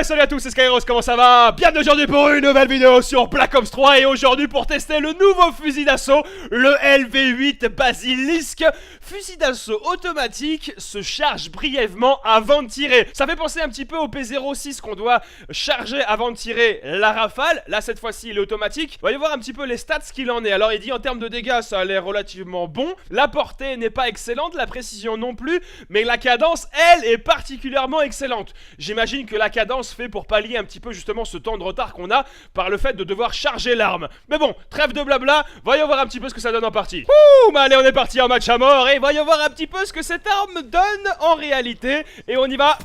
Ouais, salut à tous, c'est Skyros, comment ça va? Bienvenue aujourd'hui pour une nouvelle vidéo sur Black Ops 3. Et aujourd'hui pour tester le nouveau fusil d'assaut, le LV8 Basilisk. Fusil d'assaut automatique, se charge brièvement avant de tirer. Ça fait penser un petit peu au P06 qu'on doit charger avant de tirer la rafale. Là cette fois-ci il est automatique. Voyez voir un petit peu les stats qu'il en est. Alors il dit en termes de dégâts ça a l'air relativement bon. La portée n'est pas excellente, la précision non plus. Mais la cadence elle est particulièrement excellente. J'imagine que la cadence fait pour pallier un petit peu justement ce temps de retard qu'on a par le fait de devoir charger l'arme. Mais bon, trêve de blabla, voyons voir un petit peu ce que ça donne en partie. Ouh, mais allez on est parti en match à mort et voyons voir un petit peu ce que cette arme donne en réalité. Et on y va,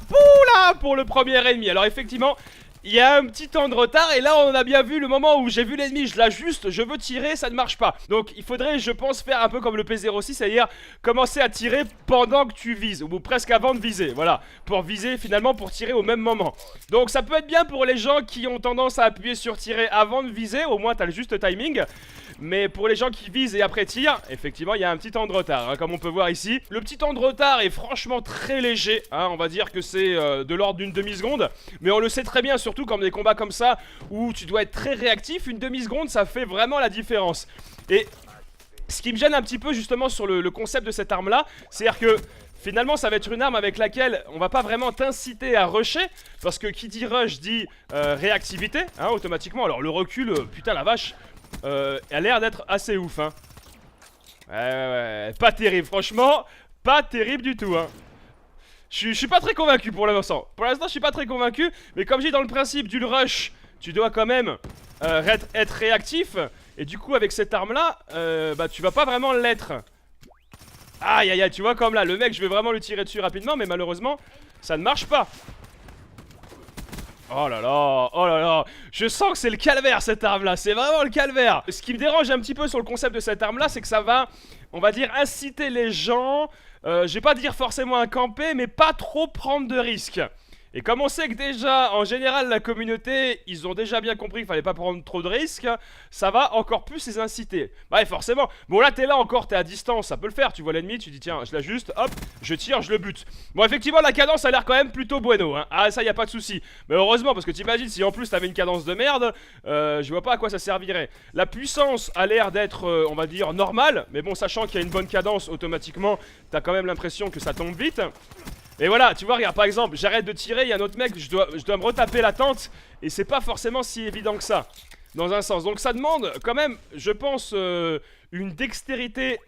là pour le premier ennemi. Alors effectivement, il y a un petit temps de retard et là on a bien vu le moment où j'ai vu l'ennemi, je l'ajuste, je veux tirer, ça ne marche pas. Donc il faudrait je pense faire un peu comme le P06, c'est-à-dire commencer à tirer pendant que tu vises, ou presque avant de viser, voilà. Pour viser finalement, pour tirer au même moment. Donc ça peut être bien pour les gens qui ont tendance à appuyer sur tirer avant de viser, au moins t'as le juste timing. Mais pour les gens qui visent et après tirent, effectivement il y a un petit temps de retard hein, comme on peut voir ici. Le petit temps de retard est franchement très léger hein, on va dire que c'est de l'ordre d'une demi-seconde. Mais on le sait très bien, surtout comme des combats comme ça où tu dois être très réactif, une demi-seconde ça fait vraiment la différence. Et ce qui me gêne un petit peu justement sur le concept de cette arme là, c'est-à-dire que finalement ça va être une arme avec laquelle on va pas vraiment t'inciter à rusher. Parce que qui dit rush dit réactivité hein, automatiquement. Alors le recul, putain la vache, a l'air d'être assez ouf hein. Ouais, pas terrible franchement, pas terrible du tout hein. Je suis pas très convaincu pour l'instant. Pour l'instant je suis pas très convaincu. Mais comme j'ai dans le principe du rush, tu dois quand même être réactif. Et du coup avec cette arme là bah tu vas pas vraiment l'être. Aïe aïe aïe, tu vois comme là le mec je vais vraiment lui tirer dessus rapidement. Mais malheureusement ça ne marche pas. Oh là là, je sens que c'est le calvaire cette arme là, c'est vraiment le calvaire. Ce qui me dérange un petit peu sur le concept de cette arme là, c'est que ça va, on va dire, inciter les gens, je vais pas dire forcément à camper, mais pas trop prendre de risques. Et comme on sait que déjà, en général, la communauté, ils ont déjà bien compris qu'il fallait pas prendre trop de risques, ça va encore plus les inciter. Bah ouais, forcément. Bon là, t'es là encore, t'es à distance, ça peut le faire. Tu vois l'ennemi, tu dis tiens, je l'ajuste, hop, je tire, je le bute. Bon, effectivement, la cadence a l'air quand même plutôt bueno, hein. Ah, ça, y a pas de souci. Mais heureusement, parce que t'imagines, si en plus t'avais une cadence de merde, je vois pas à quoi ça servirait. La puissance a l'air d'être, on va dire, normale. Mais bon, sachant qu'il y a une bonne cadence, automatiquement, t'as quand même l'impression que ça tombe vite. Et voilà, tu vois, regarde, par exemple, j'arrête de tirer, il y a un autre mec, je dois me retaper la tente. Et c'est pas forcément si évident que ça, dans un sens. Donc ça demande quand même, je pense, une dextérité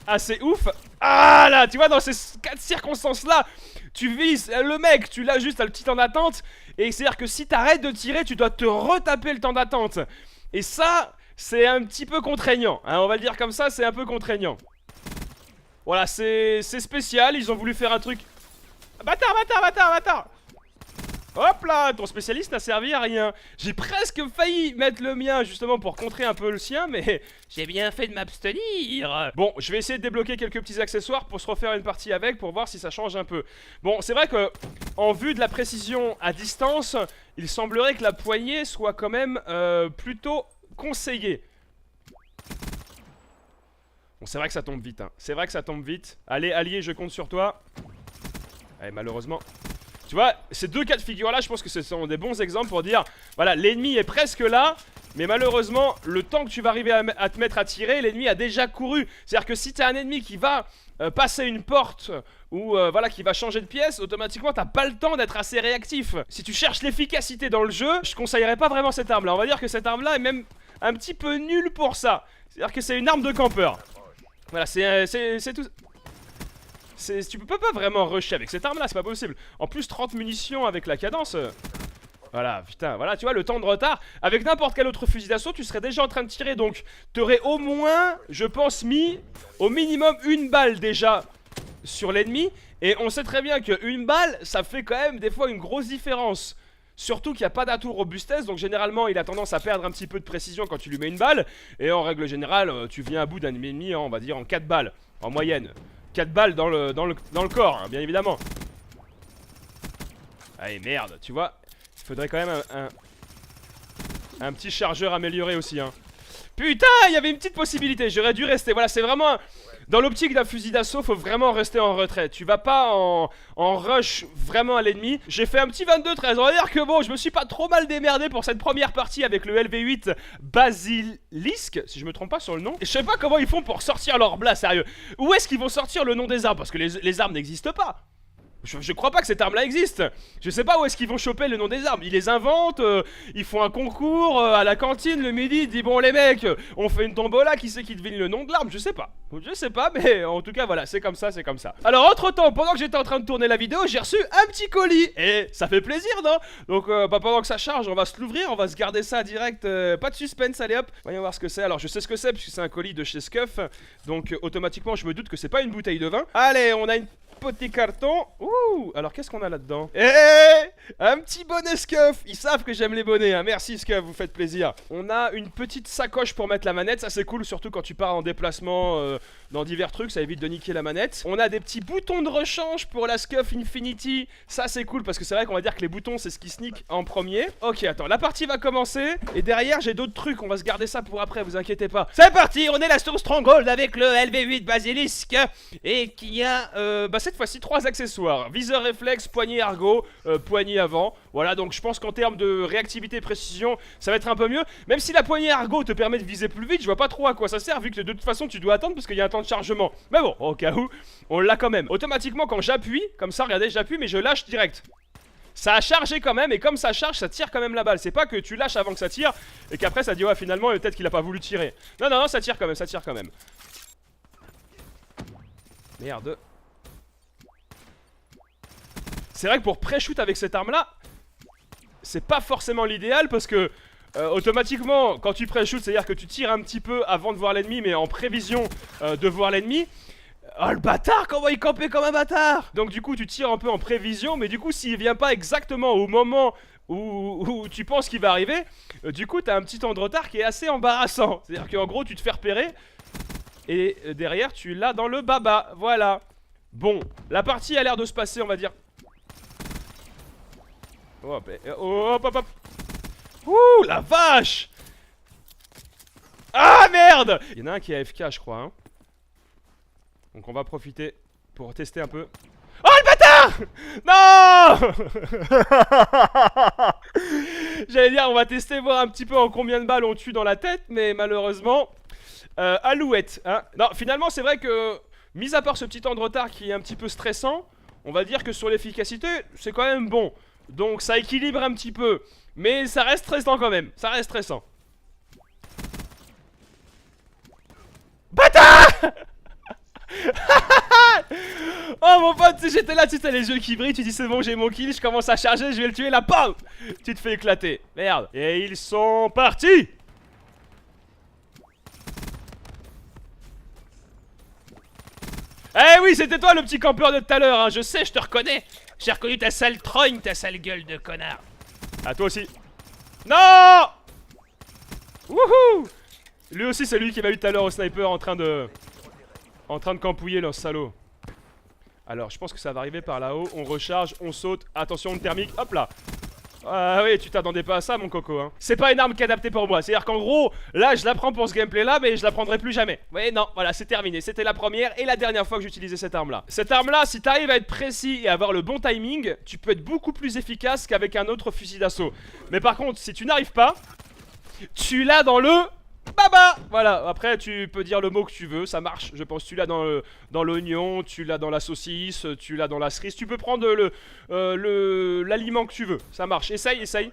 assez ouf. Ah là, tu vois, dans ces circonstances-là, tu vises le mec, tu l'as juste à le petit temps d'attente. Et c'est-à-dire que si t'arrêtes de tirer, tu dois te retaper le temps d'attente. Et ça, c'est un petit peu contraignant, hein, on va le dire comme ça, c'est un peu contraignant. Voilà, c'est spécial, ils ont voulu faire un truc... Bâtard. Hop là, ton spécialiste n'a servi à rien. J'ai presque failli mettre le mien justement pour contrer un peu le sien, mais j'ai bien fait de m'abstenir. Bon, je vais essayer de débloquer quelques petits accessoires pour se refaire une partie avec, pour voir si ça change un peu. Bon, c'est vrai que en vue de la précision à distance, il semblerait que la poignée soit quand même plutôt conseillée. Bon, c'est vrai que ça tombe vite, hein. C'est vrai que ça tombe vite. Allez, allié, je compte sur toi. Allez, malheureusement. Tu vois, ces deux cas de figure-là, je pense que ce sont des bons exemples pour dire voilà, l'ennemi est presque là, mais malheureusement, le temps que tu vas arriver à te mettre à tirer, l'ennemi a déjà couru. C'est-à-dire que si tu as un ennemi qui va passer une porte ou voilà, qui va changer de pièce, automatiquement, t'as pas le temps d'être assez réactif. Si tu cherches l'efficacité dans le jeu, je conseillerais pas vraiment cette arme-là. On va dire que cette arme-là est même un petit peu nulle pour ça. C'est-à-dire que c'est une arme de campeur. Voilà, c'est tout. Tu peux pas vraiment rusher avec cette arme là, c'est pas possible. En plus 30 munitions avec la cadence. Voilà, putain, voilà, tu vois le temps de retard. Avec n'importe quel autre fusil d'assaut, tu serais déjà en train de tirer. Donc t'aurais au moins, je pense, mis au minimum une balle déjà sur l'ennemi. Et on sait très bien qu'une balle, ça fait quand même des fois une grosse différence. Surtout qu'il n'y a pas d'atout robustesse, donc généralement il a tendance à perdre un petit peu de précision quand tu lui mets une balle. Et en règle générale, tu viens à bout d'un ennemi, on va dire en 4 balles, en moyenne. 4 balles dans le corps, hein, bien évidemment. Allez, merde, tu vois. Il faudrait quand même un petit chargeur amélioré aussi, hein. Putain, il y avait une petite possibilité, j'aurais dû rester. Voilà, c'est vraiment Dans l'optique d'un fusil d'assaut, faut vraiment rester en retrait. Tu vas pas en rush vraiment à l'ennemi. J'ai fait un petit 22-13. On va dire que bon, je me suis pas trop mal démerdé pour cette première partie avec le LV8 Basilisk, si je me trompe pas sur le nom. Et je sais pas comment ils font pour sortir leur blas, sérieux. Où est-ce qu'ils vont sortir le nom des armes? Parce que les armes n'existent pas. Je crois pas que cette arme là existe. Je sais pas où est-ce qu'ils vont choper le nom des armes. Ils les inventent, ils font un concours à la cantine le midi. Ils disent bon les mecs, on fait une tombola, qui c'est qui devine le nom de l'arme? Je sais pas, mais en tout cas voilà, c'est comme ça, c'est comme ça. Alors entre temps, pendant que j'étais en train de tourner la vidéo, j'ai reçu un petit colis. Et ça fait plaisir, non? Donc pendant que ça charge, on va se l'ouvrir, on va se garder ça direct, pas de suspense, allez hop. Voyons voir ce que c'est. Alors je sais ce que c'est puisque c'est un colis de chez Scuf. Donc automatiquement je me doute que c'est pas une bouteille de vin. Allez, on a une petit carton. Ouh, alors qu'est-ce qu'on a là-dedans? Un petit bonnet Scuf. Ils savent que j'aime les bonnets, hein. Merci Scuf, vous faites plaisir. On a une petite sacoche pour mettre la manette. Ça c'est cool, surtout quand tu pars en déplacement dans divers trucs. Ça évite de niquer la manette. On a des petits boutons de rechange pour la Scuf Infinity. Ça c'est cool parce que c'est vrai qu'on va dire que les boutons c'est ce qui sneak en premier. Ok, attends, la partie va commencer. Et derrière j'ai d'autres trucs. On va se garder ça pour après, vous inquiétez pas. C'est parti, on est la Star Stronghold avec le LV8 Basilisk. Et qui a cette fois-ci 3 accessoires: viseur réflexe, poignée ergo, poignée avant. Voilà, donc je pense qu'en termes de réactivité et précision, ça va être un peu mieux. Même si la poignée ergo te permet de viser plus vite, je vois pas trop à quoi ça sert, vu que de toute façon tu dois attendre parce qu'il y a un temps de chargement. Mais bon, au cas où, on l'a quand même. Automatiquement, quand j'appuie, comme ça, regardez, j'appuie, mais je lâche direct. Ça a chargé quand même, et comme ça charge, ça tire quand même la balle. C'est pas que tu lâches avant que ça tire, et qu'après ça dit ouais, finalement, peut-être qu'il a pas voulu tirer. Non, non, non, ça tire quand même, ça tire quand même. Merde. C'est vrai que pour pré-shoot avec cette arme là, c'est pas forcément l'idéal parce que automatiquement quand tu pré-shoot, c'est à dire que tu tires un petit peu avant de voir l'ennemi, mais en prévision de voir l'ennemi. Oh le bâtard, comment il campait comme un bâtard! Donc du coup tu tires un peu en prévision, mais du coup s'il vient pas exactement au moment où tu penses qu'il va arriver, du coup t'as un petit temps de retard qui est assez embarrassant. C'est à dire qu'en gros tu te fais repérer et derrière tu l'as dans le baba, voilà. Bon, la partie a l'air de se passer, on va dire. Hop, hop, hop, hop. Ouh, la vache! Ah merde! Il y en a un qui est AFK, je crois, hein. Donc on va profiter pour tester un peu. Oh le bâtard! Non! J'allais dire, on va tester, voir un petit peu en combien de balles on tue dans la tête, mais malheureusement, alouette, hein. Non, finalement, c'est vrai que, mis à part ce petit temps de retard qui est un petit peu stressant, on va dire que sur l'efficacité, c'est quand même bon. Donc ça équilibre un petit peu. Mais ça reste stressant quand même. Ça reste stressant. Bâtard! Oh mon pote, si j'étais là, tu sais, les yeux qui brillent, tu dis c'est bon, j'ai mon kill, je commence à charger, je vais le tuer là, bam! Tu te fais éclater. Merde. Et ils sont partis! Eh oui, c'était toi le petit campeur de tout à l'heure, hein. Je sais, je te reconnais. J'ai reconnu ta sale trogne, ta sale gueule de connard. Ah, toi aussi. Non! Wouhou! Lui aussi, c'est lui qui m'a eu tout à l'heure au sniper en train de campouiller le salaud. Alors, je pense que ça va arriver par là-haut. On recharge, on saute. Attention, une thermique. Hop là. Ah oui, tu t'attendais pas à ça, mon coco, hein. C'est pas une arme qui est adaptée pour moi. C'est-à-dire qu'en gros, là, je la prends pour ce gameplay-là, mais je la prendrai plus jamais. Ouais, non, voilà, c'est terminé. C'était la première et la dernière fois que j'utilisais cette arme-là. Cette arme-là, si t'arrives à être précis et à avoir le bon timing, tu peux être beaucoup plus efficace qu'avec un autre fusil d'assaut. Mais par contre, si tu n'arrives pas, tu l'as dans le... Baba! Voilà, après tu peux dire le mot que tu veux, ça marche. Je pense que tu l'as dans l'oignon, tu l'as dans la saucisse, tu l'as dans la cerise. Tu peux prendre l'aliment que tu veux, ça marche. Essaye, essaye.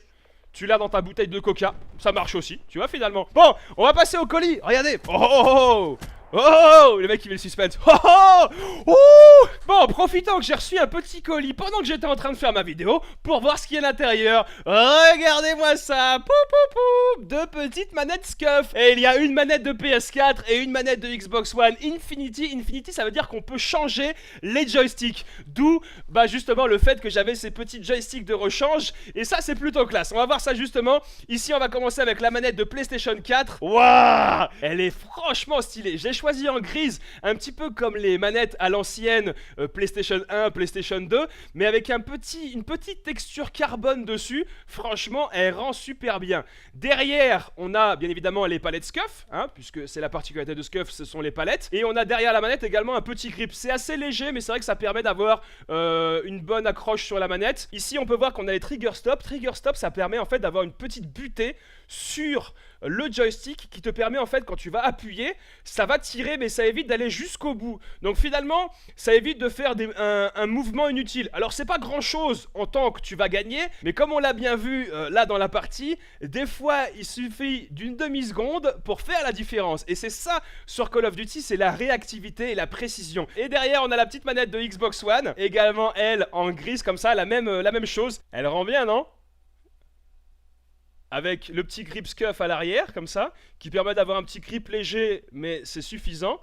Tu l'as dans ta bouteille de coca, ça marche aussi, tu vois finalement. Bon, on va passer au colis, regardez. Oh oh oh! Oh, le mec il met le suspense. Oh, oh, oh. Bon, profitant que j'ai reçu un petit colis pendant que j'étais en train de faire ma vidéo pour voir ce qu'il y a à l'intérieur. Regardez-moi ça. Pou, pou, pou. Deux petites manettes Scuf. Et il y a une manette de PS4 et une manette de Xbox One Infinity. Infinity, ça veut dire qu'on peut changer les joysticks. D'où, bah justement, le fait que j'avais ces petits joysticks de rechange. Et ça, c'est plutôt classe. On va voir ça justement. Ici, on va commencer avec la manette de PlayStation 4. Waouh, elle est franchement stylée. J'ai choisi en grise, un petit peu comme les manettes à l'ancienne PlayStation 1, PlayStation 2, mais avec une petite texture carbone dessus. Franchement, elle rend super bien. Derrière, on a bien évidemment les palettes SCUF, hein, puisque c'est la particularité de SCUF, ce sont les palettes. Et on a derrière la manette également un petit grip. C'est assez léger, mais c'est vrai que ça permet d'avoir une bonne accroche sur la manette. Ici, on peut voir qu'on a les trigger stop. Trigger stop, ça permet en fait d'avoir une petite butée sur le joystick qui te permet en fait, quand tu vas appuyer, ça va tirer, mais ça évite d'aller jusqu'au bout. Donc finalement, ça évite de faire un mouvement inutile. Alors c'est pas grand chose en tant que tu vas gagner, mais comme on l'a bien vu là dans la partie, des fois il suffit d'une demi-seconde pour faire la différence. Et c'est ça sur Call of Duty, c'est la réactivité et la précision. Et derrière, on a la petite manette de Xbox One, également elle en grise comme ça, la même chose. Elle rend bien, non ? Avec le petit grip SCUF à l'arrière, comme ça, qui permet d'avoir un petit grip léger, mais c'est suffisant.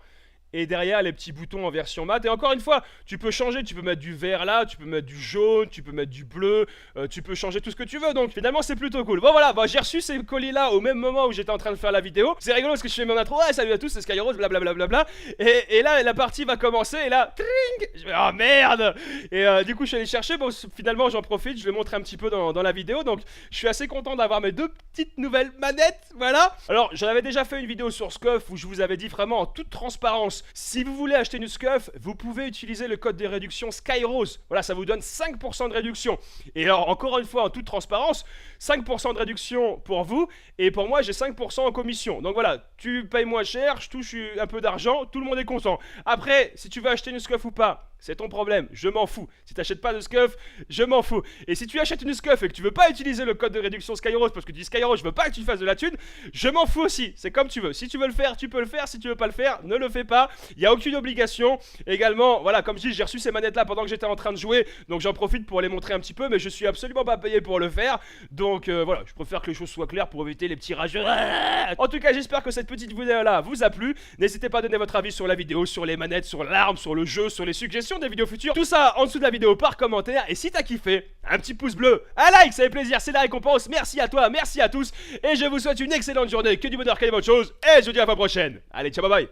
Et derrière, les petits boutons en version mat. Et encore une fois, tu peux changer, tu peux mettre du vert là, tu peux mettre du jaune, tu peux mettre du bleu, tu peux changer tout ce que tu veux. Donc finalement, c'est plutôt cool. Bon voilà, j'ai reçu ces colis là au même moment où j'étais en train de faire la vidéo. C'est rigolo parce que je fais mon intro, ouais, salut à tous, c'est Skyrose, blablabla. Et là, la partie va commencer, et là, tring, je fais, oh merde. Et du coup, je suis allé chercher, bon, finalement, j'en profite, je vais montrer un petit peu dans la vidéo. Donc, je suis assez content d'avoir mes deux petites nouvelles manettes, voilà. Alors, j'en avais déjà fait une vidéo sur SCUF où je vous avais dit vraiment en toute transparence, si vous voulez acheter une SCUF, vous pouvez utiliser le code de réduction Skyrose. Voilà, ça vous donne 5% de réduction. Et alors, encore une fois, en toute transparence, 5% de réduction pour vous, et pour moi, j'ai 5% en commission. Donc voilà, tu payes moins cher, je touche un peu d'argent, tout le monde est content. Après, si tu veux acheter une SCUF ou pas, c'est ton problème, je m'en fous. Si tu n'achètes pas de SCUF, je m'en fous. Et si tu achètes une SCUF et que tu veux pas utiliser le code de réduction Skyrose parce que tu dis Skyrose, je veux pas que tu fasses de la thune, je m'en fous aussi. C'est comme tu veux. Si tu veux le faire, tu peux le faire. Si tu veux pas le faire, ne le fais pas. Il n'y a aucune obligation. Également, voilà, comme je dis, j'ai reçu ces manettes là pendant que j'étais en train de jouer. Donc j'en profite pour les montrer un petit peu. Mais je suis absolument pas payé pour le faire. Donc voilà, je préfère que les choses soient claires pour éviter les petits rageux. En tout cas, j'espère que cette petite vidéo là vous a plu. N'hésitez pas à donner votre avis sur la vidéo, sur les manettes, sur l'arme, sur le jeu, sur les suggestions des vidéos futures, tout ça en dessous de la vidéo par commentaire. Et si t'as kiffé, un petit pouce bleu, un like, ça fait plaisir, c'est la récompense. Merci à toi, merci à tous, et je vous souhaite une excellente journée, que du bonheur, que des bonnes choses, et je vous dis à la fois prochaine. Allez, ciao, bye bye.